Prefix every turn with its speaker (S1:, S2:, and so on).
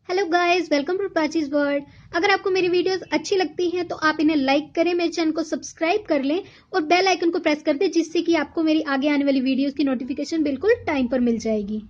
S1: Hello guys, welcome to Prachi's world. अगर आपको मेरी वीडियोस अच्छी लगती हैं तो आप इन्हें लाइक करें, मेरे चैनल को सब्सक्राइब कर लें और बेल आइकन को प्रेस कर दें, जिससे कि आपको मेरी आगे आने वाली वीडियोस की नोटिफिकेशन बिल्कुल टाइम पर मिल जाएगी।